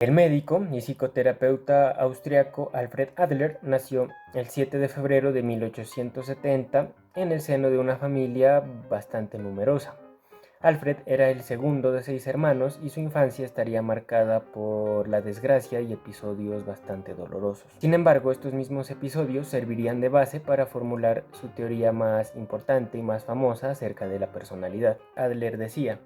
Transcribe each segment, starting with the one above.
El médico y psicoterapeuta austriaco Alfred Adler nació el 7 de febrero de 1870 en el seno de una familia bastante numerosa. Alfred era el segundo de 6 hermanos y su infancia estaría marcada por la desgracia y episodios bastante dolorosos. Sin embargo, estos mismos episodios servirían de base para formular su teoría más importante y más famosa acerca de la personalidad. Adler decía: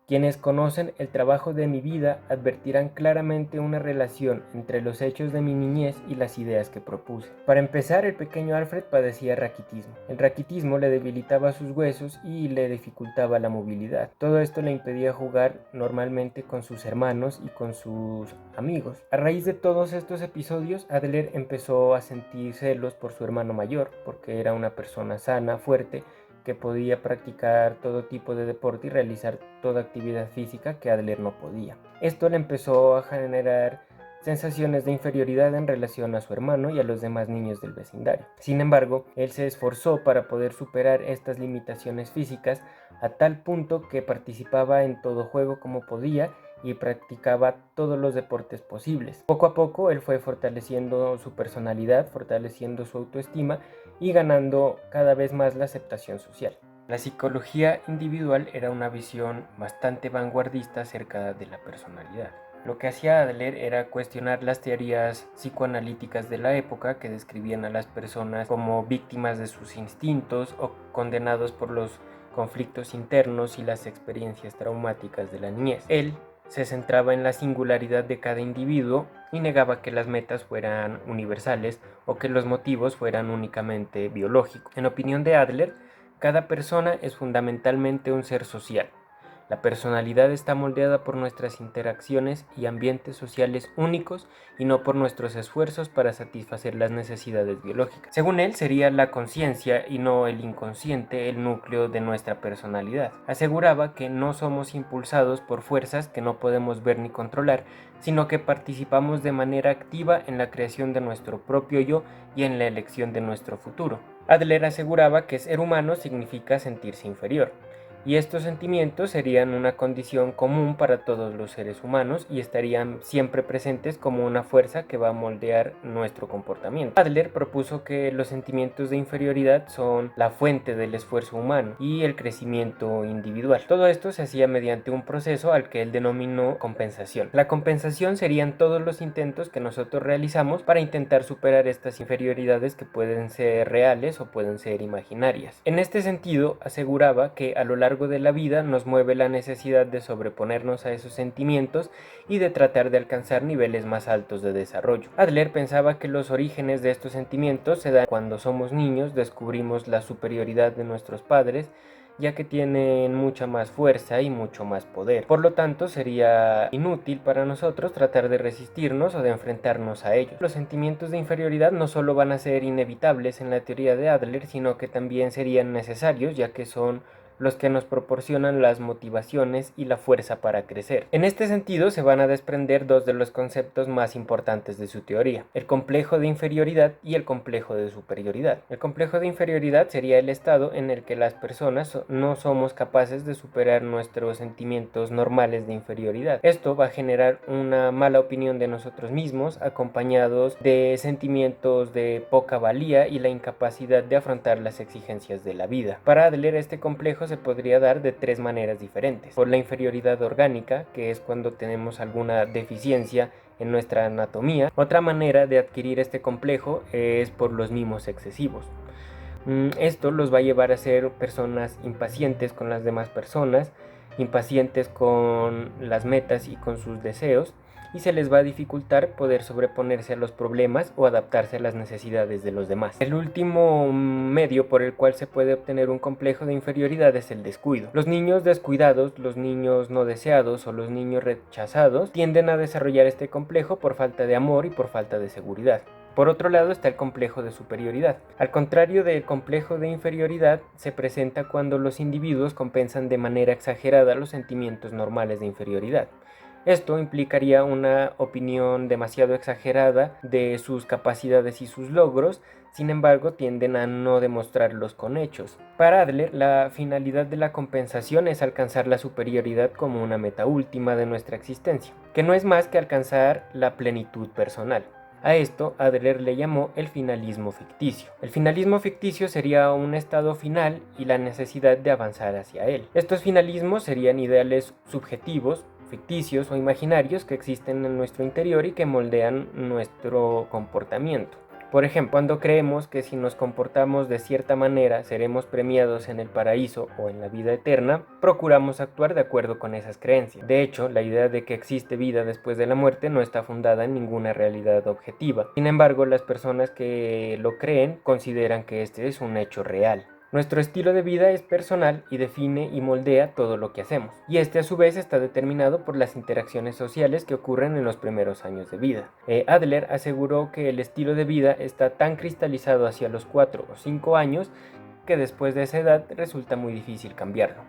quienes conocen el trabajo de mi vida advertirán claramente una relación entre los hechos de mi niñez y las ideas que propuse. Para empezar, el pequeño Alfred padecía raquitismo. El raquitismo le debilitaba sus huesos y le dificultaba la movilidad. Todo esto le impedía jugar normalmente con sus hermanos y con sus amigos. A raíz de todos estos episodios, Adler empezó a sentir celos por su hermano mayor, porque era una persona sana, fuerte, que podía practicar todo tipo de deporte y realizar toda actividad física que Adler no podía. Esto le empezó a generar sensaciones de inferioridad en relación a su hermano y a los demás niños del vecindario. Sin embargo, él se esforzó para poder superar estas limitaciones físicas a tal punto que participaba en todo juego como podía y practicaba todos los deportes posibles. Poco a poco él fue fortaleciendo su personalidad, fortaleciendo su autoestima y ganando cada vez más la aceptación social. La psicología individual era una visión bastante vanguardista acerca de la personalidad. Lo que hacía Adler era cuestionar las teorías psicoanalíticas de la época que describían a las personas como víctimas de sus instintos o condenados por los conflictos internos y las experiencias traumáticas de la niñez. Él se centraba en la singularidad de cada individuo y negaba que las metas fueran universales o que los motivos fueran únicamente biológicos. En opinión de Adler, cada persona es fundamentalmente un ser social. La personalidad está moldeada por nuestras interacciones y ambientes sociales únicos y no por nuestros esfuerzos para satisfacer las necesidades biológicas. Según él, sería la conciencia y no el inconsciente el núcleo de nuestra personalidad. Aseguraba que no somos impulsados por fuerzas que no podemos ver ni controlar, sino que participamos de manera activa en la creación de nuestro propio yo y en la elección de nuestro futuro. Adler aseguraba que ser humano significa sentirse inferior, y estos sentimientos serían una condición común para todos los seres humanos y estarían siempre presentes como una fuerza que va a moldear nuestro comportamiento. Adler propuso que los sentimientos de inferioridad son la fuente del esfuerzo humano y el crecimiento individual. Todo esto se hacía mediante un proceso al que él denominó compensación. La compensación serían todos los intentos que nosotros realizamos para intentar superar estas inferioridades que pueden ser reales o pueden ser imaginarias. En este sentido, aseguraba que a lo largo de la vida nos mueve la necesidad de sobreponernos a esos sentimientos y de tratar de alcanzar niveles más altos de desarrollo. Adler pensaba que los orígenes de estos sentimientos se dan cuando somos niños, descubrimos la superioridad de nuestros padres, ya que tienen mucha más fuerza y mucho más poder. Por lo tanto, sería inútil para nosotros tratar de resistirnos o de enfrentarnos a ellos. Los sentimientos de inferioridad no solo van a ser inevitables en la teoría de Adler, sino que también serían necesarios, ya que son los que nos proporcionan las motivaciones y la fuerza para crecer. En este sentido, se van a desprender dos de los conceptos más importantes de su teoría: el complejo de inferioridad y el complejo de superioridad. El complejo de inferioridad sería el estado en el que las personas no somos capaces de superar nuestros sentimientos normales de inferioridad. Esto va a generar una mala opinión de nosotros mismos, acompañados de sentimientos de poca valía y la incapacidad de afrontar las exigencias de la vida. Para Adler, este complejo se podría dar de tres maneras diferentes: por la inferioridad orgánica, que es cuando tenemos alguna deficiencia en nuestra anatomía. Otra manera de adquirir este complejo es por los mimos excesivos. Esto los va a llevar a ser personas impacientes con las demás personas, impacientes con las metas y con sus deseos, y se les va a dificultar poder sobreponerse a los problemas o adaptarse a las necesidades de los demás. El último medio por el cual se puede obtener un complejo de inferioridad es el descuido. Los niños descuidados, los niños no deseados o los niños rechazados tienden a desarrollar este complejo por falta de amor y por falta de seguridad. Por otro lado está el complejo de superioridad. Al contrario del complejo de inferioridad, se presenta cuando los individuos compensan de manera exagerada los sentimientos normales de inferioridad. Esto implicaría una opinión demasiado exagerada de sus capacidades y sus logros, sin embargo tienden a no demostrarlos con hechos. Para Adler, la finalidad de la compensación es alcanzar la superioridad como una meta última de nuestra existencia, que no es más que alcanzar la plenitud personal. A esto Adler le llamó el finalismo ficticio. El finalismo ficticio sería un estado final y la necesidad de avanzar hacia él. Estos finalismos serían ideales subjetivos, ficticios o imaginarios que existen en nuestro interior y que moldean nuestro comportamiento. Por ejemplo, cuando creemos que si nos comportamos de cierta manera seremos premiados en el paraíso o en la vida eterna, procuramos actuar de acuerdo con esas creencias. De hecho, la idea de que existe vida después de la muerte no está fundada en ninguna realidad objetiva. Sin embargo, las personas que lo creen consideran que este es un hecho real. Nuestro estilo de vida es personal y define y moldea todo lo que hacemos, y este a su vez está determinado por las interacciones sociales que ocurren en los primeros años de vida. Adler aseguró que el estilo de vida está tan cristalizado hacia los 4 o 5 años que después de esa edad resulta muy difícil cambiarlo.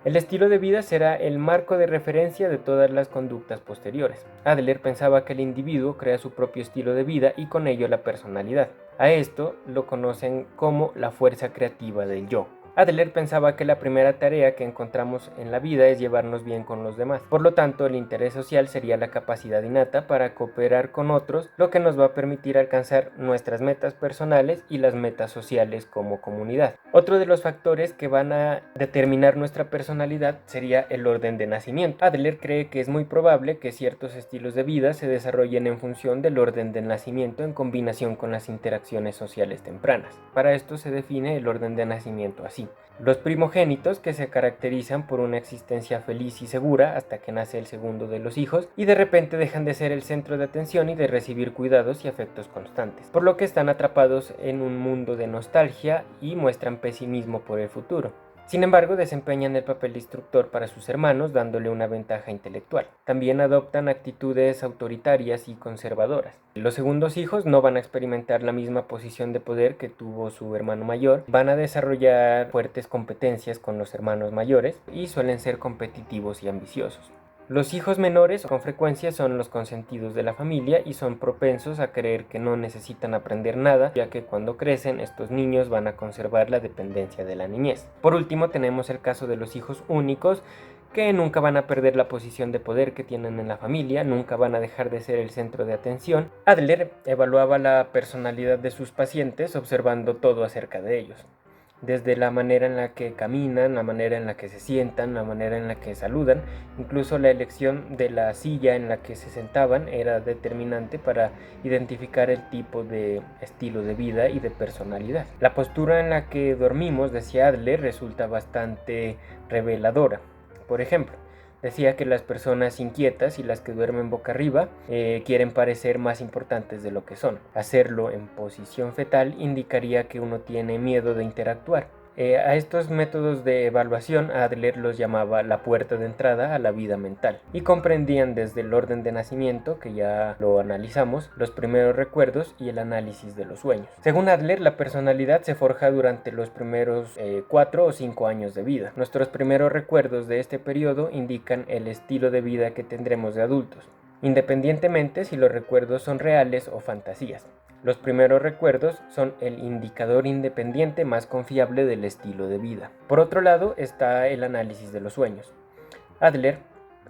El estilo de vida será el marco de referencia de todas las conductas posteriores. Adler pensaba que el individuo crea su propio estilo de vida y con ello la personalidad. A esto lo conocen como la fuerza creativa del yo. Adler pensaba que la primera tarea que encontramos en la vida es llevarnos bien con los demás. Por lo tanto, el interés social sería la capacidad innata para cooperar con otros, lo que nos va a permitir alcanzar nuestras metas personales y las metas sociales como comunidad. Otro de los factores que van a determinar nuestra personalidad sería el orden de nacimiento. Adler cree que es muy probable que ciertos estilos de vida se desarrollen en función del orden del nacimiento en combinación con las interacciones sociales tempranas. Para esto se define el orden de nacimiento así: los primogénitos, que se caracterizan por una existencia feliz y segura hasta que nace el segundo de los hijos y de repente dejan de ser el centro de atención y de recibir cuidados y afectos constantes, por lo que están atrapados en un mundo de nostalgia y muestran pesimismo por el futuro. Sin embargo, desempeñan el papel de instructor para sus hermanos, dándole una ventaja intelectual. También adoptan actitudes autoritarias y conservadoras. Los segundos hijos no van a experimentar la misma posición de poder que tuvo su hermano mayor, van a desarrollar fuertes competencias con los hermanos mayores y suelen ser competitivos y ambiciosos. Los hijos menores con frecuencia son los consentidos de la familia y son propensos a creer que no necesitan aprender nada, ya que cuando crecen estos niños van a conservar la dependencia de la niñez. Por último, tenemos el caso de los hijos únicos, que nunca van a perder la posición de poder que tienen en la familia, nunca van a dejar de ser el centro de atención. Adler evaluaba la personalidad de sus pacientes observando todo acerca de ellos, desde la manera en la que caminan, la manera en la que se sientan, la manera en la que saludan. Incluso la elección de la silla en la que se sentaban era determinante para identificar el tipo de estilo de vida y de personalidad. La postura en la que dormimos, decía Adler, resulta bastante reveladora. Por ejemplo, decía que las personas inquietas y las que duermen boca arriba quieren parecer más importantes de lo que son. Hacerlo en posición fetal indicaría que uno tiene miedo de interactuar. A estos métodos de evaluación Adler los llamaba la puerta de entrada a la vida mental, y comprendían desde el orden de nacimiento, que ya lo analizamos, los primeros recuerdos y el análisis de los sueños. Según Adler, la personalidad se forja durante los primeros 4 o 5 años de vida. Nuestros primeros recuerdos de este periodo indican el estilo de vida que tendremos de adultos, independientemente si los recuerdos son reales o fantasías. Los primeros recuerdos son el indicador independiente más confiable del estilo de vida. Por otro lado está el análisis de los sueños. Adler,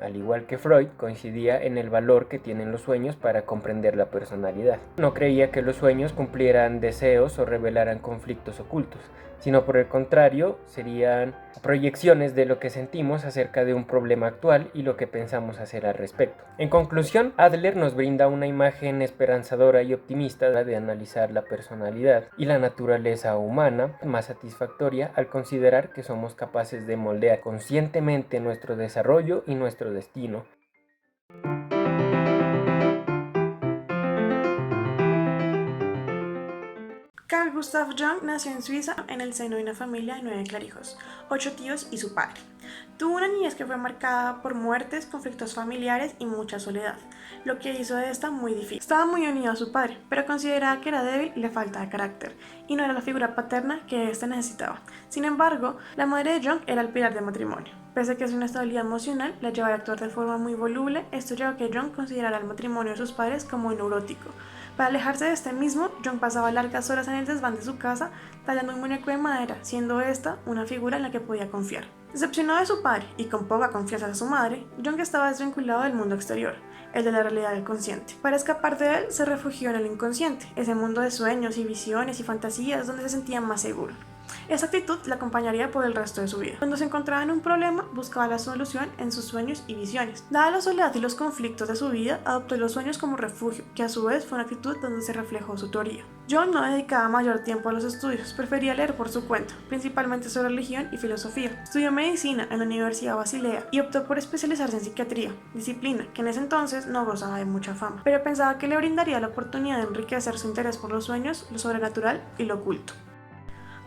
al igual que Freud, coincidía en el valor que tienen los sueños para comprender la personalidad. No creía que los sueños cumplieran deseos o revelaran conflictos ocultos, sino por el contrario, serían proyecciones de lo que sentimos acerca de un problema actual y lo que pensamos hacer al respecto. En conclusión, Adler nos brinda una imagen esperanzadora y optimista de analizar la personalidad y la naturaleza humana, más satisfactoria al considerar que somos capaces de moldear conscientemente nuestro desarrollo y nuestro destino. Carl Gustav Jung nació en Suiza en el seno de una familia de 9 clarijos, 8 tíos y su padre. Tuvo una niñez que fue marcada por muertes, conflictos familiares y mucha soledad, lo que hizo de esta muy difícil. Estaba muy unido a su padre, pero consideraba que era débil y le faltaba carácter, y no era la figura paterna que éste necesitaba. Sin embargo, la madre de Jung era el pilar del matrimonio. Pese a que su inestabilidad emocional la llevaba a actuar de forma muy voluble, esto llevó a que Jung considerara el matrimonio de sus padres como neurótico. Para alejarse de este mismo, Jung pasaba largas horas en el desván de su casa tallando un muñeco de madera, siendo esta una figura en la que podía confiar. Decepcionado de su padre y con poca confianza de su madre, Jung estaba desvinculado del mundo exterior, el de la realidad del consciente. Para escapar de él, se refugió en el inconsciente, ese mundo de sueños y visiones y fantasías donde se sentía más seguro. Esa actitud la acompañaría por el resto de su vida. Cuando se encontraba en un problema, buscaba la solución en sus sueños y visiones. Dada la soledad y los conflictos de su vida, adoptó los sueños como refugio, que a su vez fue una actitud donde se reflejó su teoría. Jung no dedicaba mayor tiempo a los estudios, prefería leer por su cuenta, principalmente sobre religión y filosofía. Estudió medicina en la Universidad de Basilea y optó por especializarse en psiquiatría, disciplina que en ese entonces no gozaba de mucha fama, pero pensaba que le brindaría la oportunidad de enriquecer su interés por los sueños, lo sobrenatural y lo oculto.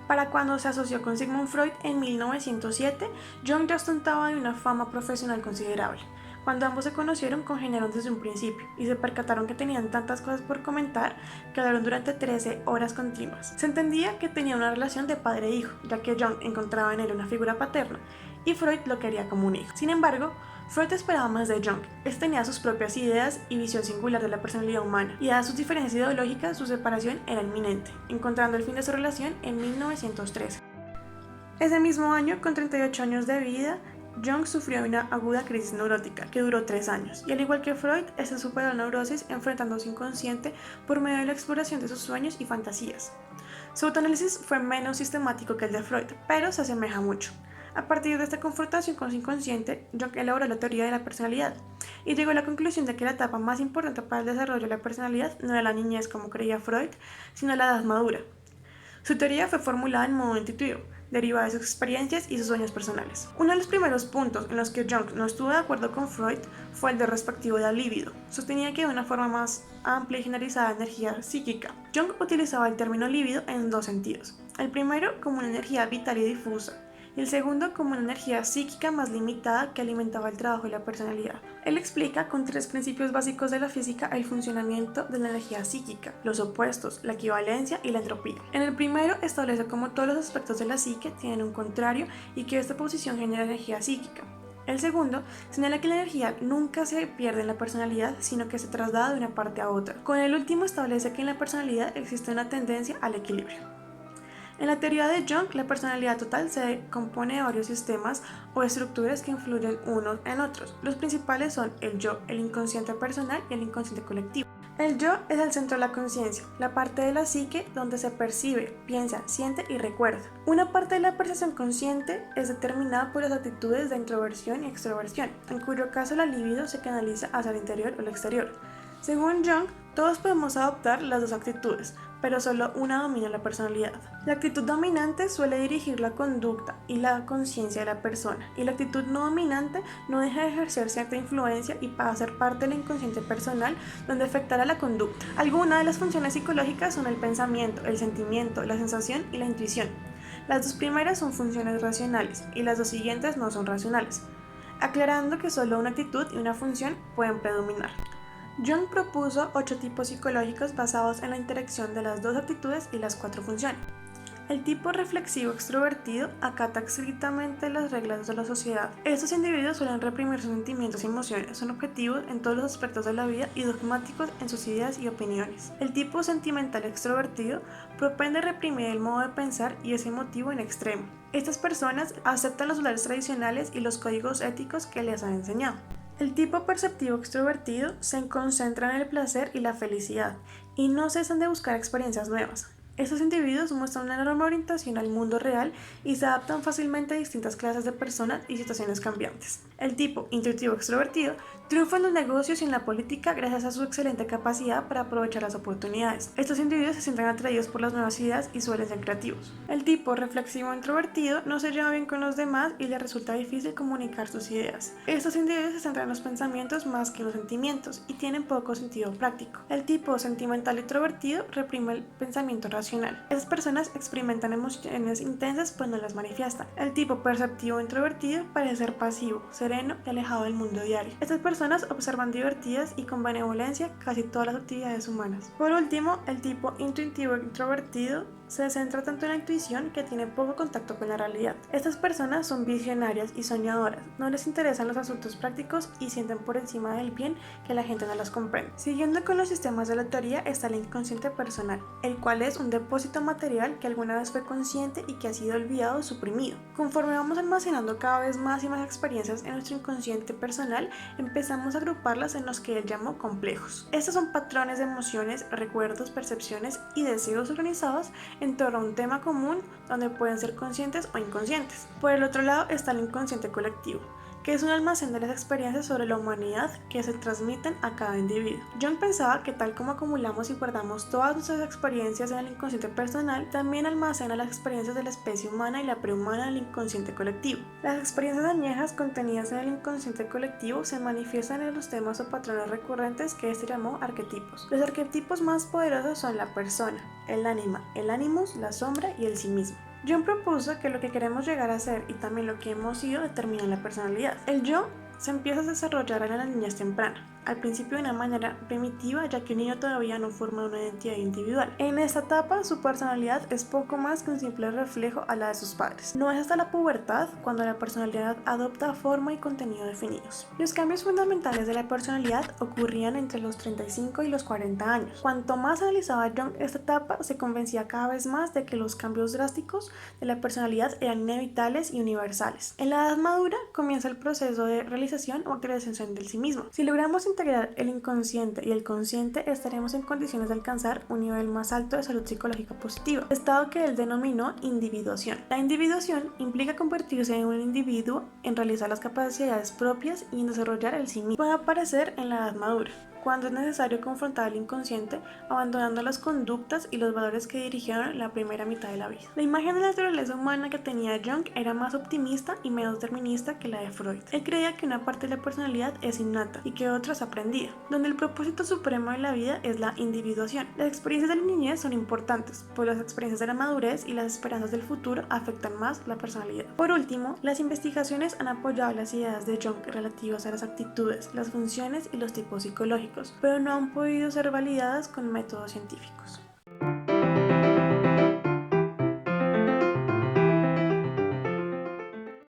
Para cuando se asoció con Sigmund Freud en 1907, Jung ya ostentaba de una fama profesional considerable. Cuando ambos se conocieron, congeniaron desde un principio y se percataron que tenían tantas cosas por comentar que hablaron durante 13 horas continuas. Se entendía que tenía una relación de padre e hijo, ya que Jung encontraba en él una figura paterna y Freud lo quería como un hijo. Sin embargo, Freud esperaba más de Jung. Este tenía sus propias ideas y visión singular de la personalidad humana, y dadas sus diferencias ideológicas, su separación era inminente, encontrando el fin de su relación en 1913. Ese mismo año, con 38 años de vida, Jung sufrió una aguda crisis neurótica que duró 3 años, y al igual que Freud, este superó la neurosis enfrentando su inconsciente por medio de la exploración de sus sueños y fantasías. Su autoanálisis fue menos sistemático que el de Freud, pero se asemeja mucho. A partir de esta confrontación con su inconsciente, Jung elaboró la teoría de la personalidad y llegó a la conclusión de que la etapa más importante para el desarrollo de la personalidad no era la niñez como creía Freud, sino la edad madura. Su teoría fue formulada en modo intuitivo, derivada de sus experiencias y sus sueños personales. Uno de los primeros puntos en los que Jung no estuvo de acuerdo con Freud fue el de respectivo de la libido. Sostenía que de una forma más amplia y generalizada energía psíquica. Jung utilizaba el término libido en 2 sentidos. El primero como una energía vital y difusa, y el segundo como una energía psíquica más limitada que alimentaba el trabajo y la personalidad. Él explica con 3 principios básicos de la física el funcionamiento de la energía psíquica, los opuestos, la equivalencia y la entropía. En el primero establece cómo todos los aspectos de la psique tienen un contrario y que esta posición genera energía psíquica. El segundo señala que la energía nunca se pierde en la personalidad, sino que se traslada de una parte a otra. Con el último establece que en la personalidad existe una tendencia al equilibrio. En la teoría de Jung, la personalidad total se compone de varios sistemas o estructuras que influyen unos en otros. Los principales son el yo, el inconsciente personal y el inconsciente colectivo. El yo es el centro de la conciencia, la parte de la psique donde se percibe, piensa, siente y recuerda. Una parte de la percepción consciente es determinada por las actitudes de introversión y extroversión, en cuyo caso la libido se canaliza hacia el interior o el exterior. Según Jung, todos podemos adoptar las 2 actitudes, pero solo una domina la personalidad. La actitud dominante suele dirigir la conducta y la conciencia de la persona, y la actitud no dominante no deja de ejercer cierta influencia y pasa a ser parte del inconsciente personal donde afectará la conducta. Algunas de las funciones psicológicas son el pensamiento, el sentimiento, la sensación y la intuición. Las 2 primeras son funciones racionales y las 2 siguientes no son racionales, aclarando que solo una actitud y una función pueden predominar. Jung propuso 8 tipos psicológicos basados en la interacción de las 2 actitudes y las 4 funciones. El tipo reflexivo extrovertido acata estrictamente las reglas de la sociedad. Estos individuos suelen reprimir sus sentimientos y emociones, son objetivos en todos los aspectos de la vida y dogmáticos en sus ideas y opiniones. El tipo sentimental extrovertido propende reprimir el modo de pensar y es emotivo en extremo. Estas personas aceptan los valores tradicionales y los códigos éticos que les han enseñado. El tipo perceptivo extrovertido se concentra en el placer y la felicidad, y no cesan de buscar experiencias nuevas. Estos individuos muestran una enorme orientación al mundo real y se adaptan fácilmente a distintas clases de personas y situaciones cambiantes. El tipo intuitivo extrovertido Triunfa en los negocios y en la política gracias a su excelente capacidad para aprovechar las oportunidades. Estos individuos se sienten atraídos por las nuevas ideas y suelen ser creativos. El tipo reflexivo e introvertido no se lleva bien con los demás y le resulta difícil comunicar sus ideas. Estos individuos se centran en los pensamientos más que en los sentimientos y tienen poco sentido práctico. El tipo sentimental e introvertido reprime el pensamiento racional. Esas personas experimentan emociones intensas pues no las manifiestan. El tipo perceptivo e introvertido parece ser pasivo, sereno y alejado del mundo diario. Estas personas observan divertidas y con benevolencia casi todas las actividades humanas. Por último, el tipo intuitivo e introvertido se centra tanto en la intuición que tiene poco contacto con la realidad. Estas personas son visionarias y soñadoras, no les interesan los asuntos prácticos y sienten por encima del bien que la gente no las comprende. Siguiendo con los sistemas de la teoría está el inconsciente personal, el cual es un depósito material que alguna vez fue consciente y que ha sido olvidado o suprimido. Conforme vamos almacenando cada vez más y más experiencias en nuestro inconsciente personal, empezamos a agruparlas en los que él llamó complejos. Estos son patrones de emociones, recuerdos, percepciones y deseos organizados en torno a un tema común donde pueden ser conscientes o inconscientes. Por el otro lado está el inconsciente colectivo, que es un almacén de las experiencias sobre la humanidad que se transmiten a cada individuo. Jung pensaba que tal como acumulamos y guardamos todas nuestras experiencias en el inconsciente personal, también almacena las experiencias de la especie humana y la prehumana en el inconsciente colectivo. Las experiencias añejas contenidas en el inconsciente colectivo se manifiestan en los temas o patrones recurrentes que este llamó arquetipos. Los arquetipos más poderosos son la persona, el ánima, el animus, la sombra y el sí mismo. Jung propuso que lo que queremos llegar a ser y también lo que hemos sido determina la personalidad. El yo se empieza a desarrollar en la niñez temprana, al principio de una manera primitiva ya que un niño todavía no forma una identidad individual. En esta etapa su personalidad es poco más que un simple reflejo a la de sus padres. No es hasta la pubertad cuando la personalidad adopta forma y contenido definidos. Los cambios fundamentales de la personalidad ocurrían entre los 35 y los 40 años. Cuanto más analizaba Jung esta etapa, se convencía cada vez más de que los cambios drásticos de la personalidad eran inevitables y universales. En la edad madura comienza el proceso de realización o actualización del sí mismo. Si logramos integrar el inconsciente y el consciente, estaremos en condiciones de alcanzar un nivel más alto de salud psicológica positiva, estado que él denominó individuación. La individuación implica convertirse en un individuo, en realizar las capacidades propias y en desarrollar el sí mismo. Puede aparecer en la edad madura, cuando es necesario confrontar al inconsciente, abandonando las conductas y los valores que dirigieron la primera mitad de la vida. La imagen de la naturaleza humana que tenía Jung era más optimista y menos determinista que la de Freud. Él creía que una parte de la personalidad es innata y que otra es aprendida, donde el propósito supremo de la vida es la individuación. Las experiencias de la niñez son importantes, pues las experiencias de la madurez y las esperanzas del futuro afectan más la personalidad. Por último, las investigaciones han apoyado las ideas de Jung relativas a las actitudes, las funciones y los tipos psicológicos, pero no han podido ser validadas con métodos científicos.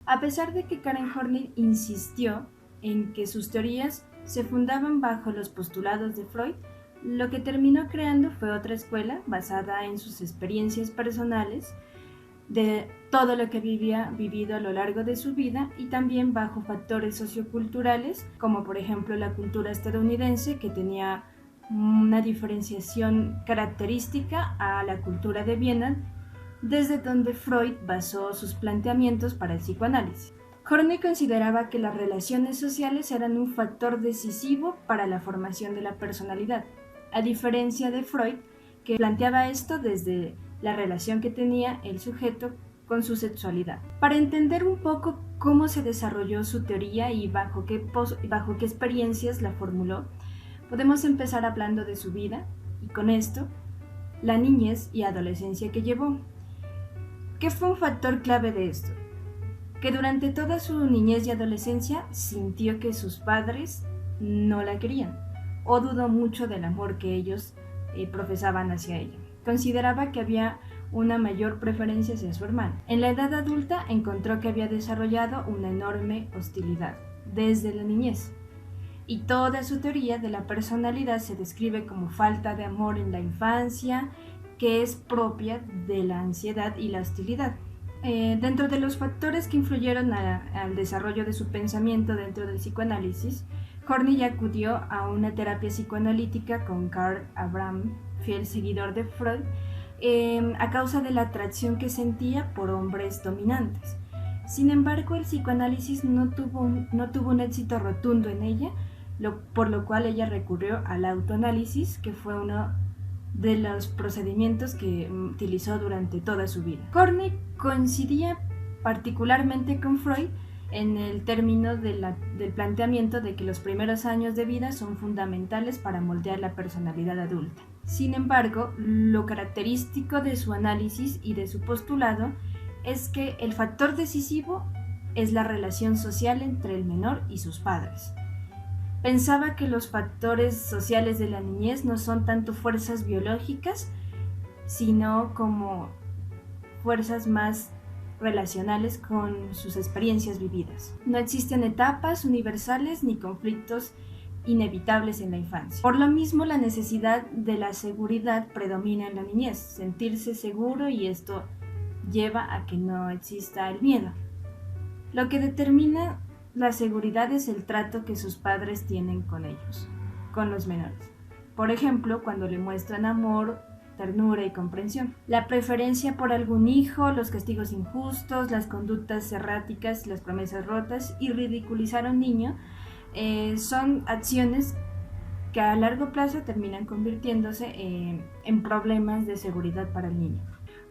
A pesar de que Karen Horney insistió en que sus teorías se fundaban bajo los postulados de Freud, lo que terminó creando fue otra escuela basada en sus experiencias personales, de todo lo que había vivido a lo largo de su vida y también bajo factores socioculturales, como por ejemplo la cultura estadounidense, que tenía una diferenciación característica a la cultura de Viena, desde donde Freud basó sus planteamientos para el psicoanálisis. Horney consideraba que las relaciones sociales eran un factor decisivo para la formación de la personalidad, a diferencia de Freud, que planteaba esto desde la relación que tenía el sujeto con su sexualidad. Para entender un poco cómo se desarrolló su teoría y bajo qué experiencias la formuló, podemos empezar hablando de su vida y con esto, la niñez y adolescencia que llevó. ¿Qué fue un factor clave de esto? Que durante toda su niñez y adolescencia sintió que sus padres no la querían o dudó mucho del amor que ellos profesaban hacia ella. Consideraba que había una mayor preferencia hacia su hermana. En la edad adulta encontró que había desarrollado una enorme hostilidad desde la niñez. Y toda su teoría de la personalidad se describe como falta de amor en la infancia, que es propia de la ansiedad y la hostilidad. Dentro de los factores que influyeron al desarrollo de su pensamiento dentro del psicoanálisis, Horney acudió a una terapia psicoanalítica con Karl Abraham, fiel seguidor de Freud, a causa de la atracción que sentía por hombres dominantes. Sin embargo, el psicoanálisis no tuvo un éxito rotundo en ella, por lo cual ella recurrió al autoanálisis, que fue uno de los procedimientos que utilizó durante toda su vida. Horney coincidía particularmente con Freud en el término del planteamiento de que los primeros años de vida son fundamentales para moldear la personalidad adulta. Sin embargo, lo característico de su análisis y de su postulado es que el factor decisivo es la relación social entre el menor y sus padres. Pensaba que los factores sociales de la niñez no son tanto fuerzas biológicas, sino como fuerzas más relacionales con sus experiencias vividas. No existen etapas universales ni conflictos inevitables en la infancia. Por lo mismo, la necesidad de la seguridad predomina en la niñez, sentirse seguro, y esto lleva a que no exista el miedo. Lo que determina la seguridad es el trato que sus padres tienen con ellos, con los menores. Por ejemplo, cuando le muestran amor, ternura y comprensión. La preferencia por algún hijo, los castigos injustos, las conductas erráticas, las promesas rotas y ridiculizar a un niño son acciones que a largo plazo terminan convirtiéndose en problemas de seguridad para el niño.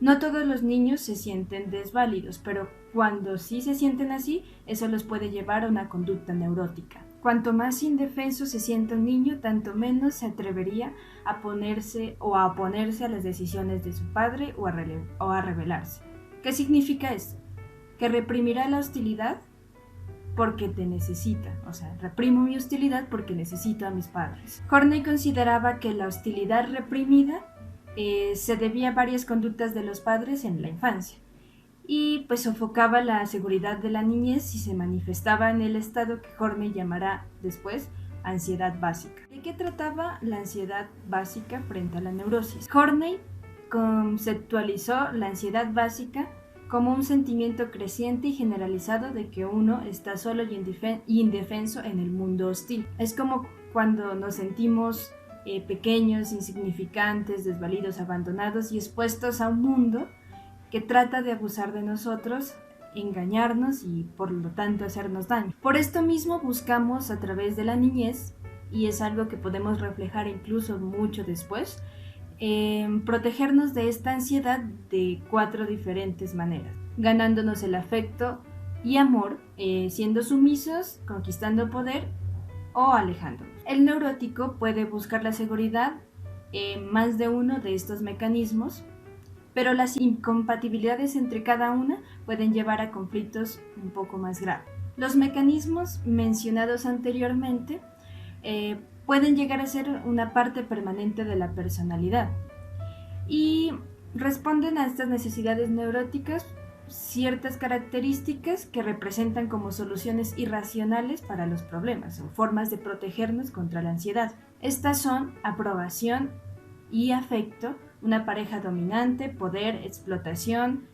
No todos los niños se sienten desválidos, pero cuando sí se sienten así, eso los puede llevar a una conducta neurótica. Cuanto más indefenso se sienta un niño, tanto menos se atrevería a oponerse a las decisiones de su padre o a rebelarse. ¿Qué significa esto? Que reprimirá la hostilidad porque te necesita, o sea, reprimo mi hostilidad porque necesito a mis padres. Horney consideraba que la hostilidad reprimida se debía a varias conductas de los padres en la infancia, y pues sofocaba la seguridad de la niñez y se manifestaba en el estado que Horney llamará después ansiedad básica. ¿De qué trataba la ansiedad básica frente a la neurosis? Horney conceptualizó la ansiedad básica como un sentimiento creciente y generalizado de que uno está solo y indefenso en el mundo hostil. Es como cuando nos sentimos pequeños, insignificantes, desvalidos, abandonados y expuestos a un mundo que trata de abusar de nosotros, engañarnos y por lo tanto hacernos daño. Por esto mismo buscamos a través de la niñez, y es algo que podemos reflejar incluso mucho después, protegernos de esta ansiedad de 4 diferentes maneras: ganándonos el afecto y amor, siendo sumisos, conquistando poder o alejándonos. El neurótico puede buscar la seguridad en más de uno de estos mecanismos, pero las incompatibilidades entre cada una pueden llevar a conflictos un poco más graves. Los mecanismos mencionados anteriormente pueden llegar a ser una parte permanente de la personalidad y responden a estas necesidades neuróticas ciertas características que representan como soluciones irracionales para los problemas o formas de protegernos contra la ansiedad. Estas son aprobación y afecto, una pareja dominante, poder, explotación,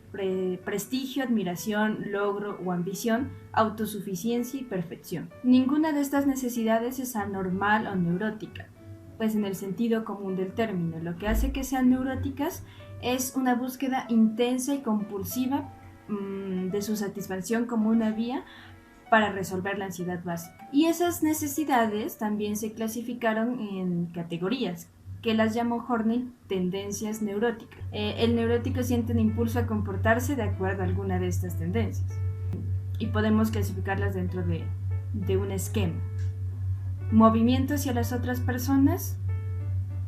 prestigio, admiración, logro o ambición, autosuficiencia y perfección. Ninguna de estas necesidades es anormal o neurótica, pues en el sentido común del término, lo que hace que sean neuróticas es una búsqueda intensa y compulsiva de su satisfacción como una vía para resolver la ansiedad básica. Y esas necesidades también se clasificaron en categorías, que las llamó Horney tendencias neuróticas. El neurótico siente un impulso a comportarse de acuerdo a alguna de estas tendencias, y podemos clasificarlas dentro de un esquema. Movimiento hacia las otras personas,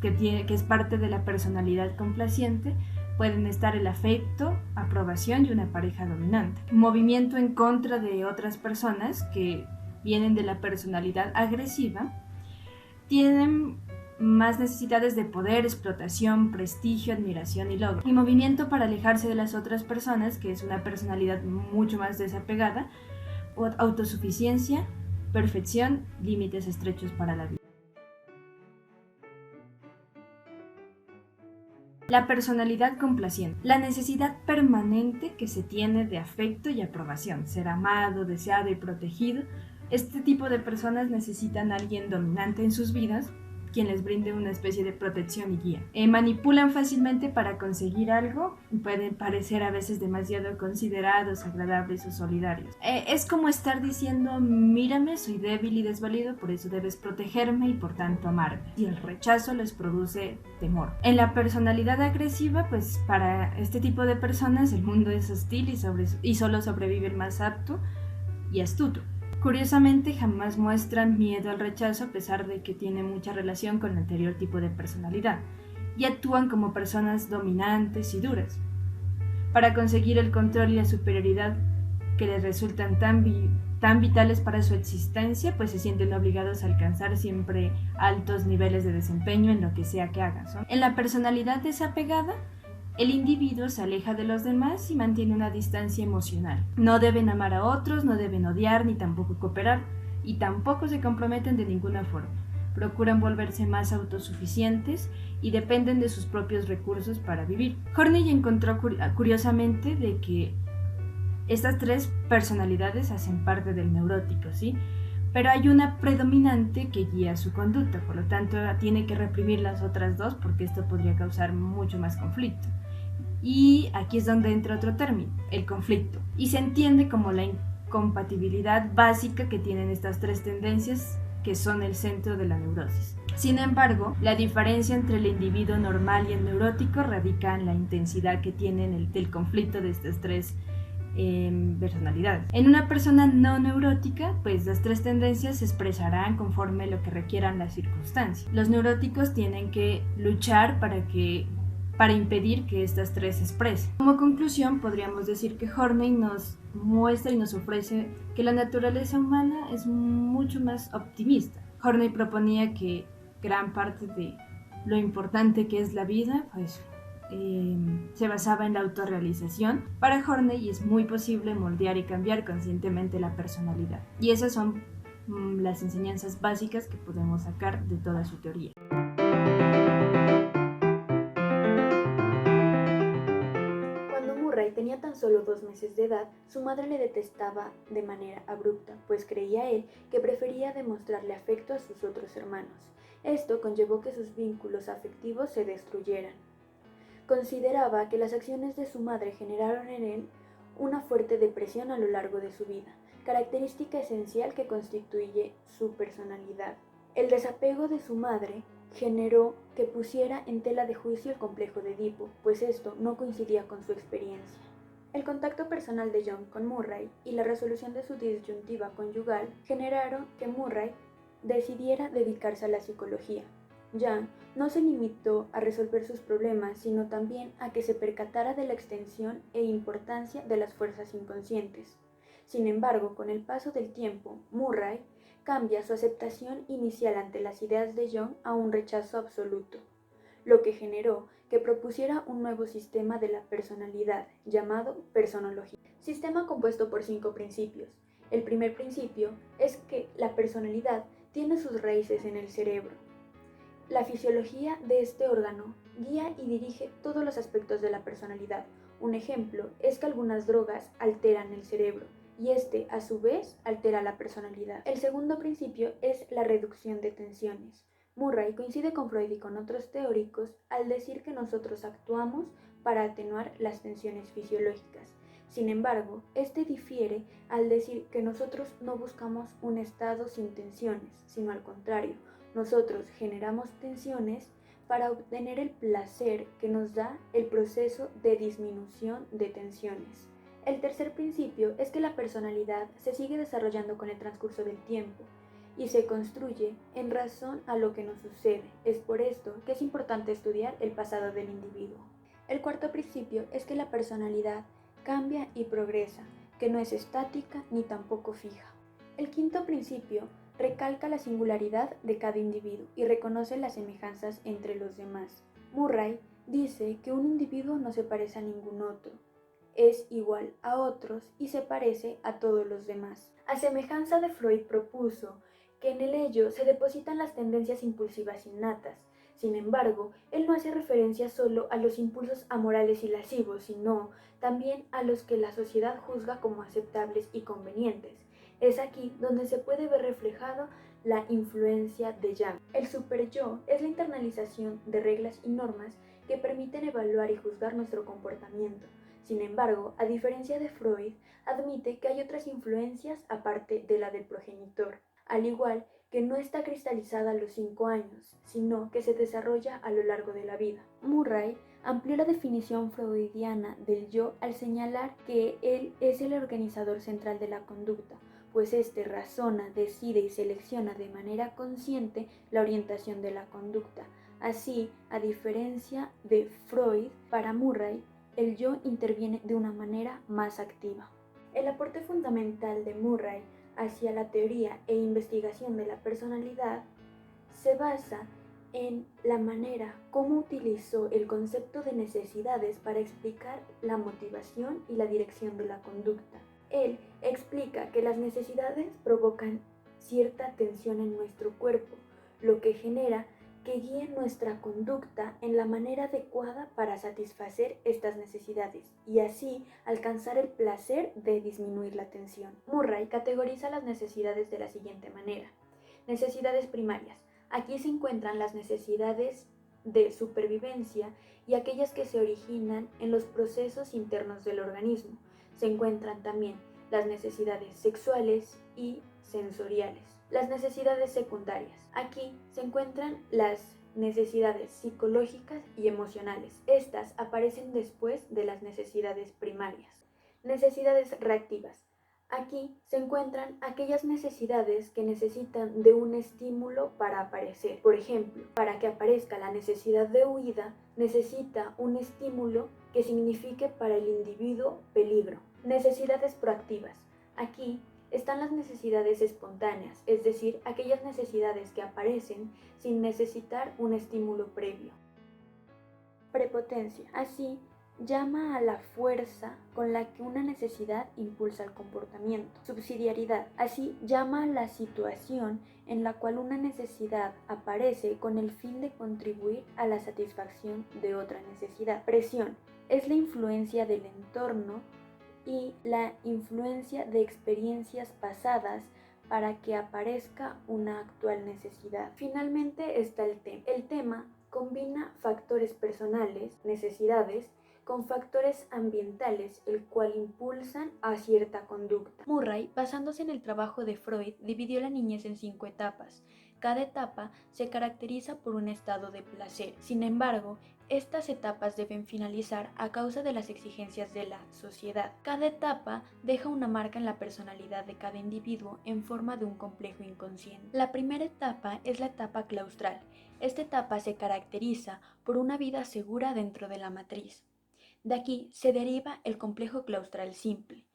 que es parte de la personalidad complaciente. Pueden estar el afecto, aprobación y una pareja dominante. Movimiento en contra de otras personas, que vienen de la personalidad agresiva. Tienen más necesidades de poder, explotación, prestigio, admiración y logro. Y movimiento para alejarse de las otras personas, que es una personalidad mucho más desapegada. Autosuficiencia, perfección, límites estrechos para la vida. La personalidad complaciente, la necesidad permanente que se tiene de afecto y aprobación, ser amado, deseado y protegido. Este tipo de personas necesitan a alguien dominante en sus vidas, quien les brinde una especie de protección y guía. Manipulan fácilmente para conseguir algo y pueden parecer a veces demasiado considerados, agradables o solidarios. Es como estar diciendo: mírame, soy débil y desvalido, por eso debes protegerme y por tanto amarme. Y el rechazo les produce temor. En la personalidad agresiva, pues para este tipo de personas el mundo es hostil y solo sobrevive el más apto y astuto. Curiosamente, jamás muestran miedo al rechazo a pesar de que tiene mucha relación con el anterior tipo de personalidad, y actúan como personas dominantes y duras. Para conseguir el control y la superioridad que les resultan tan vitales para su existencia, pues se sienten obligados a alcanzar siempre altos niveles de desempeño en lo que sea que hagan. En la personalidad desapegada, el individuo se aleja de los demás y mantiene una distancia emocional. No deben amar a otros, no deben odiar ni tampoco cooperar, y tampoco se comprometen de ninguna forma. Procuran volverse más autosuficientes y dependen de sus propios recursos para vivir. Horney encontró curiosamente de que estas tres personalidades hacen parte del neurótico, ¿sí? Pero hay una predominante que guía su conducta, por lo tanto tiene que reprimir las otras dos porque esto podría causar mucho más conflicto. Y aquí es donde entra otro término, el conflicto, y se entiende como la incompatibilidad básica que tienen estas tres tendencias que son el centro de la neurosis. Sin embargo, la diferencia entre el individuo normal y el neurótico radica en la intensidad que tienen del conflicto de estas tres personalidades. En una persona no neurótica, pues las tres tendencias se expresarán conforme lo que requieran las circunstancias. Los neuróticos tienen que luchar para impedir que estas tres se expresen. Como conclusión, podríamos decir que Horney nos muestra y nos ofrece que la naturaleza humana es mucho más optimista. Horney proponía que gran parte de lo importante que es la vida, pues se basaba en la autorrealización. Para Horney es muy posible moldear y cambiar conscientemente la personalidad. Y esas son las enseñanzas básicas que podemos sacar de toda su teoría. Tenía tan solo 2 meses de edad, su madre le detestaba de manera abrupta, pues creía él que prefería demostrarle afecto a sus otros hermanos. Esto conllevó que sus vínculos afectivos se destruyeran. Consideraba que las acciones de su madre generaron en él una fuerte depresión a lo largo de su vida, característica esencial que constituye su personalidad. El desapego de su madre generó que pusiera en tela de juicio el complejo de Edipo, pues esto no coincidía con su experiencia. El contacto personal de John con Murray y la resolución de su disyuntiva conyugal generaron que Murray decidiera dedicarse a la psicología. John no se limitó a resolver sus problemas, sino también a que se percatara de la extensión e importancia de las fuerzas inconscientes. Sin embargo, con el paso del tiempo, Murray cambia su aceptación inicial ante las ideas de John a un rechazo absoluto, lo que generó que propusiera un nuevo sistema de la personalidad, llamado personología. Sistema compuesto por 5 principios. El primer principio es que la personalidad tiene sus raíces en el cerebro. La fisiología de este órgano guía y dirige todos los aspectos de la personalidad. Un ejemplo es que algunas drogas alteran el cerebro, y este, a su vez, altera la personalidad. El segundo principio es la reducción de tensiones. Murray coincide con Freud y con otros teóricos al decir que nosotros actuamos para atenuar las tensiones fisiológicas. Sin embargo, este difiere al decir que nosotros no buscamos un estado sin tensiones, sino al contrario, nosotros generamos tensiones para obtener el placer que nos da el proceso de disminución de tensiones. El tercer principio es que la personalidad se sigue desarrollando con el transcurso del tiempo y se construye en razón a lo que nos sucede. Es por esto que es importante estudiar el pasado del individuo. El cuarto principio es que la personalidad cambia y progresa, que no es estática ni tampoco fija. El quinto principio recalca la singularidad de cada individuo y reconoce las semejanzas entre los demás. Murray dice que un individuo no se parece a ningún otro, es igual a otros y se parece a todos los demás. A semejanza de Freud propuso que en el ello se depositan las tendencias impulsivas innatas. Sin embargo, él no hace referencia solo a los impulsos amorales y lascivos, sino también a los que la sociedad juzga como aceptables y convenientes. Es aquí donde se puede ver reflejado la influencia de Jung. El superyo es la internalización de reglas y normas que permiten evaluar y juzgar nuestro comportamiento. Sin embargo, a diferencia de Freud, admite que hay otras influencias aparte de la del progenitor, al igual que no está cristalizada a los 5 años, sino que se desarrolla a lo largo de la vida. Murray amplió la definición freudiana del yo al señalar que él es el organizador central de la conducta, pues éste razona, decide y selecciona de manera consciente la orientación de la conducta. Así, a diferencia de Freud, para Murray, el yo interviene de una manera más activa. El aporte fundamental de Murray hacia la teoría e investigación de la personalidad se basa en la manera como utilizó el concepto de necesidades para explicar la motivación y la dirección de la conducta. Él explica que las necesidades provocan cierta tensión en nuestro cuerpo, lo que genera que guíe nuestra conducta en la manera adecuada para satisfacer estas necesidades y así alcanzar el placer de disminuir la tensión. Murray categoriza las necesidades de la siguiente manera. Necesidades primarias. Aquí se encuentran las necesidades de supervivencia y aquellas que se originan en los procesos internos del organismo. Se encuentran también las necesidades sexuales y sensoriales. Las necesidades secundarias. Aquí se encuentran las necesidades psicológicas y emocionales. Estas aparecen después de las necesidades primarias. Necesidades reactivas. Aquí se encuentran aquellas necesidades que necesitan de un estímulo para aparecer. Por ejemplo, para que aparezca la necesidad de huida, necesita un estímulo que signifique para el individuo peligro. Necesidades proactivas. Aquí están las necesidades espontáneas, es decir, aquellas necesidades que aparecen sin necesitar un estímulo previo. Prepotencia. Así, llama a la fuerza con la que una necesidad impulsa el comportamiento. Subsidiariedad. Así, llama a la situación en la cual una necesidad aparece con el fin de contribuir a la satisfacción de otra necesidad. Presión. Es la influencia del entorno y la influencia de experiencias pasadas para que aparezca una actual necesidad. Finalmente está el tema. El tema combina factores personales, necesidades, con factores ambientales, el cual impulsan a cierta conducta. Murray, basándose en el trabajo de Freud, dividió la niñez en 5 etapas. Cada etapa se caracteriza por un estado de placer. Sin embargo, estas etapas deben finalizar a causa de las exigencias de la sociedad. Cada etapa deja una marca en la personalidad de cada individuo en forma de un complejo inconsciente. La primera etapa es la etapa claustral. Esta etapa se caracteriza por una vida segura dentro de la matriz. De aquí se deriva el complejo claustral simple.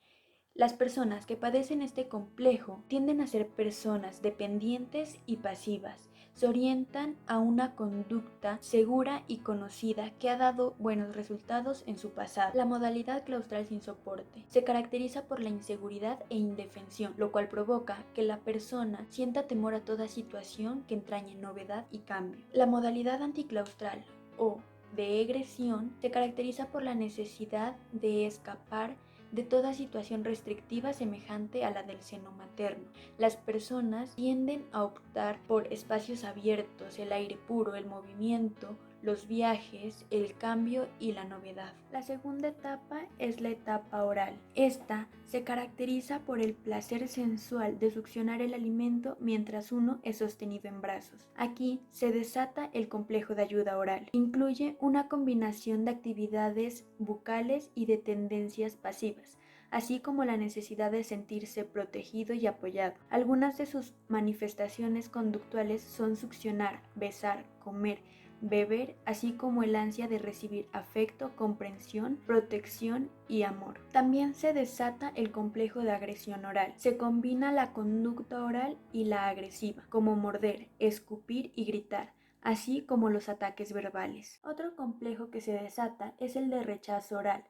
Las personas que padecen este complejo tienden a ser personas dependientes y pasivas. Se orientan a una conducta segura y conocida que ha dado buenos resultados en su pasado. La modalidad claustral sin soporte se caracteriza por la inseguridad e indefensión, lo cual provoca que la persona sienta temor a toda situación que entrañe novedad y cambio. La modalidad anticlaustral o de egresión se caracteriza por la necesidad de escapar de toda situación restrictiva semejante a la del seno materno. Las personas tienden a optar por espacios abiertos, el aire puro, el movimiento, los viajes, el cambio y la novedad. La segunda etapa es la etapa oral. Esta se caracteriza por el placer sensual de succionar el alimento mientras uno es sostenido en brazos. Aquí se desata el complejo de ayuda oral. Incluye una combinación de actividades bucales y de tendencias pasivas, así como la necesidad de sentirse protegido y apoyado. Algunas de sus manifestaciones conductuales son succionar, besar, comer, beber, así como el ansia de recibir afecto, comprensión, protección y amor. También se desata el complejo de agresión oral. Se combina la conducta oral y la agresiva, como morder, escupir y gritar, así como los ataques verbales. Otro complejo que se desata es el de rechazo oral.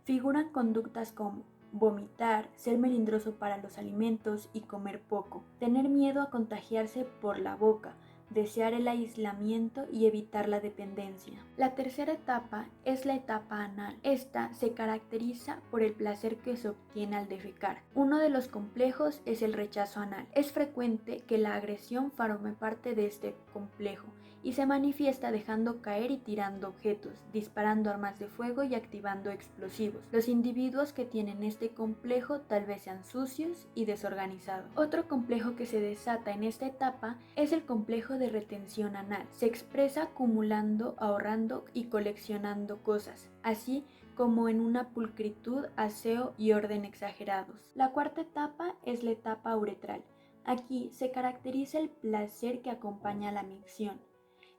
Figuran conductas como vomitar, ser melindroso para los alimentos y comer poco, tener miedo a contagiarse por la boca, desear el aislamiento y evitar la dependencia. La tercera etapa es la etapa anal. Esta se caracteriza por el placer que se obtiene al defecar. Uno de los complejos es el rechazo anal. Es frecuente que la agresión forme parte de este complejo y se manifiesta dejando caer y tirando objetos, disparando armas de fuego y activando explosivos. Los individuos que tienen este complejo tal vez sean sucios y desorganizados. Otro complejo que se desata en esta etapa es el complejo de retención anal. Se expresa acumulando, ahorrando y coleccionando cosas, así como en una pulcritud, aseo y orden exagerados. La cuarta etapa es la etapa uretral. Aquí se caracteriza el placer que acompaña a la micción.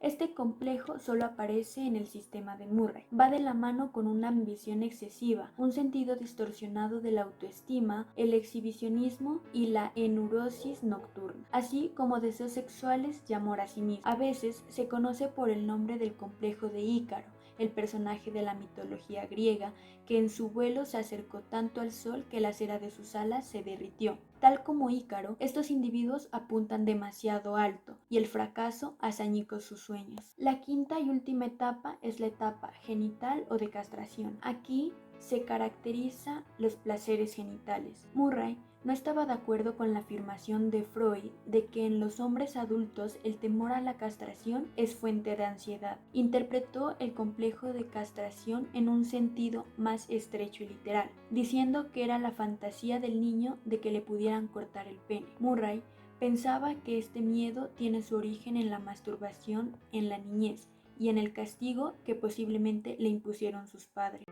Este complejo solo aparece en el sistema de Murray. Va de la mano con una ambición excesiva, un sentido distorsionado de la autoestima, el exhibicionismo y la enurosis nocturna, así como deseos sexuales y amor a sí mismo. A veces se conoce por el nombre del complejo de Ícaro, el personaje de la mitología griega que en su vuelo se acercó tanto al sol que la cera de sus alas se derritió. Tal como Ícaro, estos individuos apuntan demasiado alto y el fracaso hace añicos sus sueños. La quinta y última etapa es la etapa genital o de castración. Aquí se caracteriza los placeres genitales. Murray no estaba de acuerdo con la afirmación de Freud de que en los hombres adultos el temor a la castración es fuente de ansiedad. Interpretó el complejo de castración en un sentido más estrecho y literal, diciendo que era la fantasía del niño de que le pudieran cortar el pene. Murray pensaba que este miedo tiene su origen en la masturbación en la niñez y en el castigo que posiblemente le impusieron sus padres.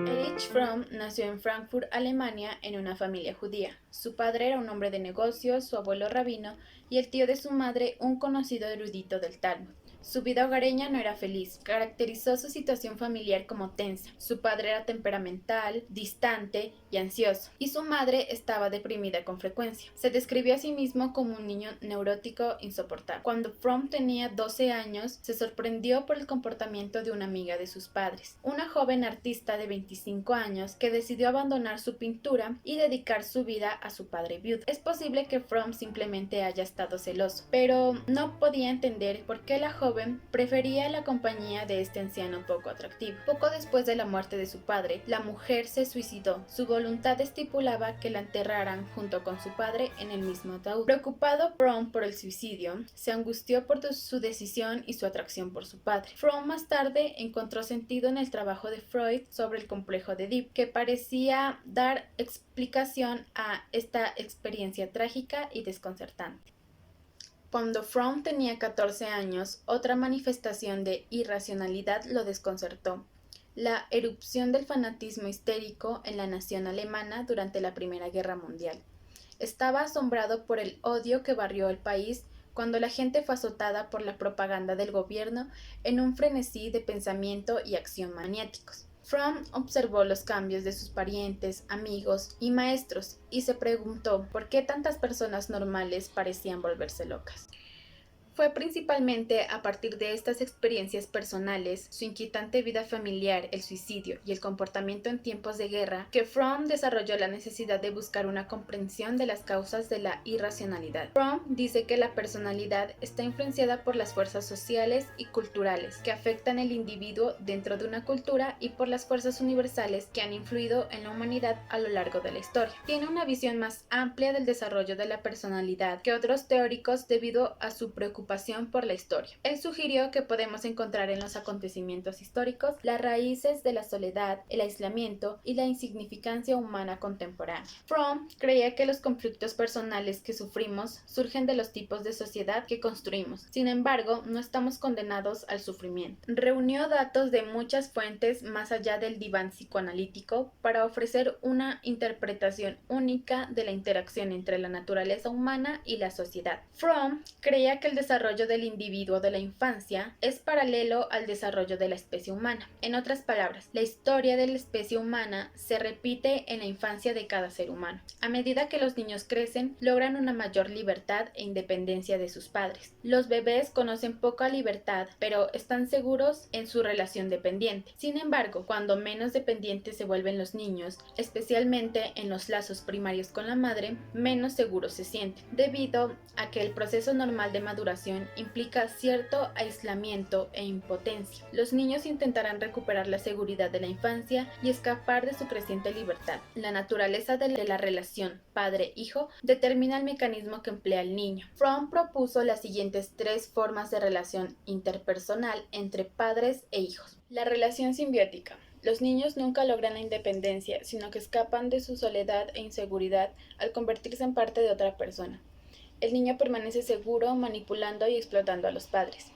Erich Fromm nació en Frankfurt, Alemania, en una familia judía. Su padre era un hombre de negocios, su abuelo rabino y el tío de su madre un conocido erudito del Talmud. Su vida hogareña no era feliz. Caracterizó su situación familiar como tensa. Su padre era temperamental, distante y ansioso, y su madre estaba deprimida con frecuencia. Se describió a sí mismo como un niño neurótico insoportable. Cuando Fromm tenía 12 años, se sorprendió por el comportamiento de una amiga de sus padres, una joven artista de 25 años que decidió abandonar su pintura y dedicar su vida a su padre viudo. Es posible que Fromm simplemente haya estado celoso, pero no podía entender por qué la joven prefería la compañía de este anciano poco atractivo. Poco después de la muerte de su padre, la mujer se suicidó. Su voluntad estipulaba que la enterraran junto con su padre en el mismo ataúd. Preocupado Fromm por el suicidio, se angustió por su decisión y su atracción por su padre. Fromm más tarde encontró sentido en el trabajo de Freud sobre el complejo de Oedipo, que parecía dar explicación a esta experiencia trágica y desconcertante. Cuando Fromm tenía 14 años, otra manifestación de irracionalidad lo desconcertó: la erupción del fanatismo histérico en la nación alemana durante la Primera Guerra Mundial. Estaba asombrado por el odio que barrió el país cuando la gente fue azotada por la propaganda del gobierno en un frenesí de pensamiento y acción maniáticos. Fromm observó los cambios de sus parientes, amigos y maestros y se preguntó por qué tantas personas normales parecían volverse locas. Fue principalmente a partir de estas experiencias personales, su inquietante vida familiar, el suicidio y el comportamiento en tiempos de guerra, que Fromm desarrolló la necesidad de buscar una comprensión de las causas de la irracionalidad. Fromm dice que la personalidad está influenciada por las fuerzas sociales y culturales que afectan al individuo dentro de una cultura y por las fuerzas universales que han influido en la humanidad a lo largo de la historia. Tiene una visión más amplia del desarrollo de la personalidad que otros teóricos debido a su preocupación por la historia. Él sugirió que podemos encontrar en los acontecimientos históricos las raíces de la soledad, el aislamiento y la insignificancia humana contemporánea. Fromm creía que los conflictos personales que sufrimos surgen de los tipos de sociedad que construimos. Sin embargo, no estamos condenados al sufrimiento. Reunió datos de muchas fuentes más allá del diván psicoanalítico para ofrecer una interpretación única de la interacción entre la naturaleza humana y la sociedad. Fromm creía que el desarrollo desarrollo del individuo de la infancia es paralelo al desarrollo de la especie humana. En otras palabras, la historia de la especie humana se repite en la infancia de cada ser humano. A medida que los niños crecen, logran una mayor libertad e independencia de sus padres. Los bebés conocen poca libertad, pero están seguros en su relación dependiente. Sin embargo, cuando menos dependientes se vuelven los niños, especialmente en los lazos primarios con la madre, menos seguros se sienten, debido a que el proceso normal de maduración implica cierto aislamiento e impotencia. Los niños intentarán recuperar la seguridad de la infancia y escapar de su creciente libertad. La naturaleza de la relación padre-hijo determina el mecanismo que emplea el niño. Fromm propuso las siguientes 3 formas de relación interpersonal entre padres e hijos. La relación simbiótica. Los niños nunca logran la independencia, sino que escapan de su soledad e inseguridad al convertirse en parte de otra persona. El niño permanece seguro, manipulando y explotando a los padres.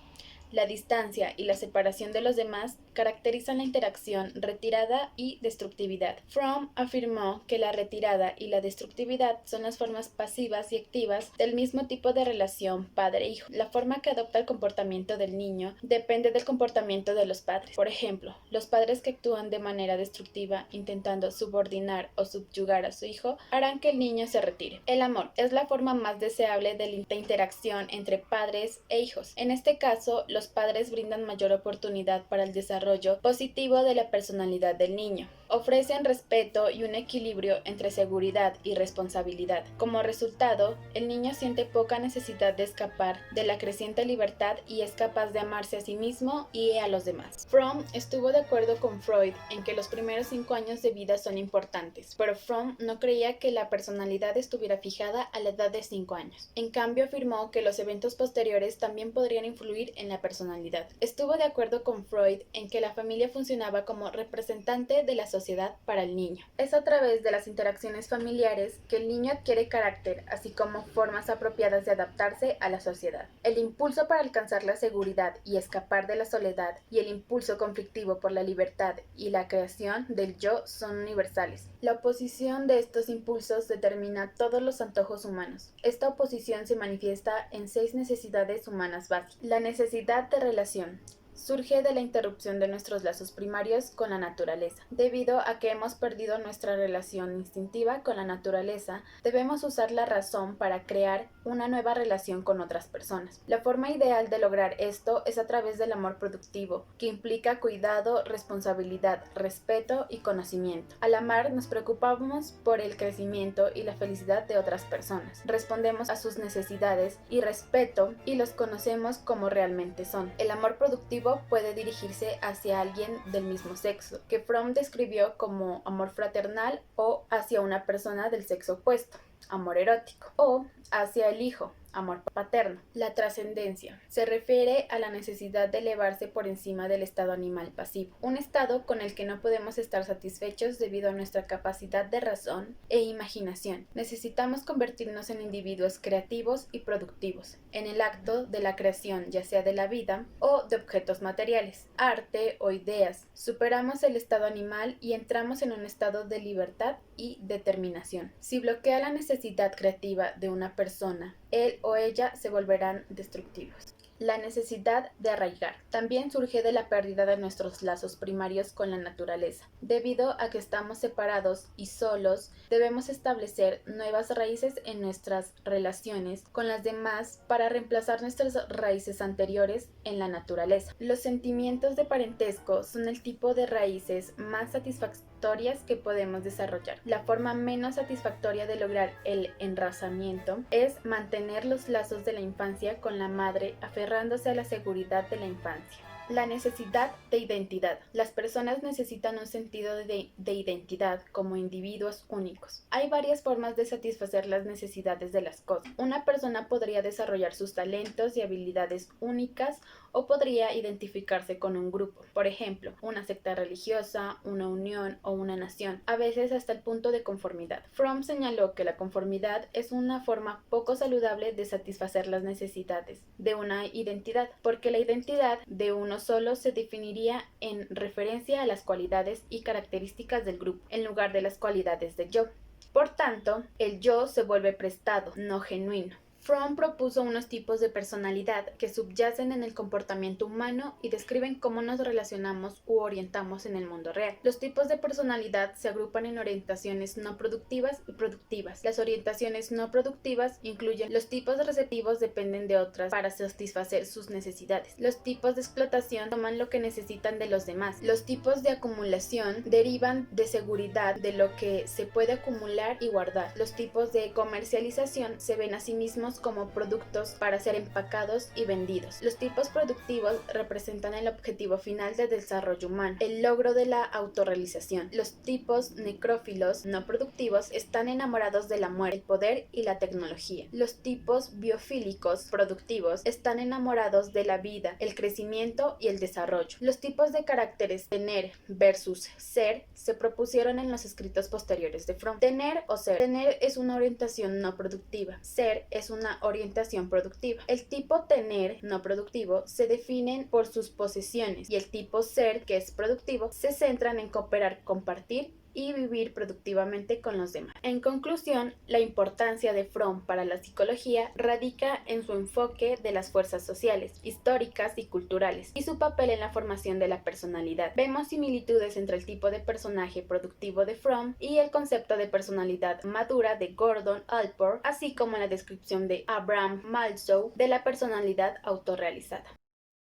La distancia y la separación de los demás caracterizan la interacción, retirada y destructividad. Fromm afirmó que la retirada y la destructividad son las formas pasivas y activas del mismo tipo de relación padre-hijo. La forma que adopta el comportamiento del niño depende del comportamiento de los padres. Por ejemplo, los padres que actúan de manera destructiva intentando subordinar o subyugar a su hijo harán que el niño se retire. El amor es la forma más deseable de interacción entre padres e hijos. En este caso, los padres brindan mayor oportunidad para el desarrollo positivo de la personalidad del niño. Ofrecen respeto y un equilibrio entre seguridad y responsabilidad. Como resultado, el niño siente poca necesidad de escapar de la creciente libertad y es capaz de amarse a sí mismo y a los demás. Fromm estuvo de acuerdo con Freud en que los primeros 5 años de vida son importantes, pero Fromm no creía que la personalidad estuviera fijada a la edad de 5 años. En cambio, afirmó que los eventos posteriores también podrían influir en la personalidad. Estuvo de acuerdo con Freud en que la familia funcionaba como representante de la sociedad para el niño. Es a través de las interacciones familiares que el niño adquiere carácter, así como formas apropiadas de adaptarse a la sociedad. El impulso para alcanzar la seguridad y escapar de la soledad y el impulso conflictivo por la libertad y la creación del yo son universales. La oposición de estos impulsos determina todos los antojos humanos. Esta oposición se manifiesta en 6 necesidades humanas básicas. La necesidad de relación surge de la interrupción de nuestros lazos primarios con la naturaleza. Debido a que hemos perdido nuestra relación instintiva con la naturaleza, debemos usar la razón para crear una nueva relación con otras personas. La forma ideal de lograr esto es a través del amor productivo, que implica cuidado, responsabilidad, respeto y conocimiento. Al amar, nos preocupamos por el crecimiento y la felicidad de otras personas. Respondemos a sus necesidades y respeto y los conocemos como realmente son. El amor productivo puede dirigirse hacia alguien del mismo sexo, que Fromm describió como amor fraternal, o hacia una persona del sexo opuesto, amor erótico, o hacia el hijo, amor paterno. La trascendencia se refiere a la necesidad de elevarse por encima del estado animal pasivo, un estado con el que no podemos estar satisfechos debido a nuestra capacidad de razón e imaginación. Necesitamos convertirnos en individuos creativos y productivos, en el acto de la creación, ya sea de la vida o de objetos materiales, arte o ideas. Superamos el estado animal y entramos en un estado de libertad y determinación. Si bloquea la necesidad creativa de una persona, él o ella se volverán destructivos. La necesidad de arraigar también surge de la pérdida de nuestros lazos primarios con la naturaleza. Debido a que estamos separados y solos, debemos establecer nuevas raíces en nuestras relaciones con las demás para reemplazar nuestras raíces anteriores en la naturaleza. Los sentimientos de parentesco son el tipo de raíces más satisfactorias que podemos desarrollar. La forma menos satisfactoria de lograr el enraizamiento es mantener los lazos de la infancia con la madre aferrándose a la seguridad de la infancia. La necesidad de identidad. Las personas necesitan un sentido de identidad como individuos únicos. Hay varias formas de satisfacer las necesidades de las cosas. Una persona podría desarrollar sus talentos y habilidades únicas o podría identificarse con un grupo, por ejemplo, una secta religiosa, una unión o una nación, a veces hasta el punto de conformidad. Fromm señaló que la conformidad es una forma poco saludable de satisfacer las necesidades de una identidad, porque la identidad de uno solo se definiría en referencia a las cualidades y características del grupo, en lugar de las cualidades del yo. Por tanto, el yo se vuelve prestado, no genuino. Fromm propuso unos tipos de personalidad que subyacen en el comportamiento humano y describen cómo nos relacionamos u orientamos en el mundo real. Los tipos de personalidad se agrupan en orientaciones no productivas y productivas. Las orientaciones no productivas incluyen los tipos receptivos dependen de otras para satisfacer sus necesidades. Los tipos de explotación toman lo que necesitan de los demás. Los tipos de acumulación derivan de seguridad de lo que se puede acumular y guardar. Los tipos de comercialización se ven a sí mismos como productos para ser empacados y vendidos. Los tipos productivos representan el objetivo final del desarrollo humano, el logro de la autorrealización. Los tipos necrófilos no productivos están enamorados de la muerte, el poder y la tecnología. Los tipos biofílicos productivos están enamorados de la vida, el crecimiento y el desarrollo. Los tipos de caracteres tener versus ser se propusieron en los escritos posteriores de Fromm. Tener o ser. Tener es una orientación no productiva. Ser es una orientación productiva. El tipo tener no productivo se definen por sus posesiones y el tipo ser, que es productivo, se centran en cooperar, compartir y vivir productivamente con los demás. En conclusión, la importancia de Fromm para la psicología radica en su enfoque de las fuerzas sociales, históricas y culturales, y su papel en la formación de la personalidad. Vemos similitudes entre el tipo de personaje productivo de Fromm y el concepto de personalidad madura de Gordon Allport, así como la descripción de Abraham Maslow de la personalidad autorrealizada.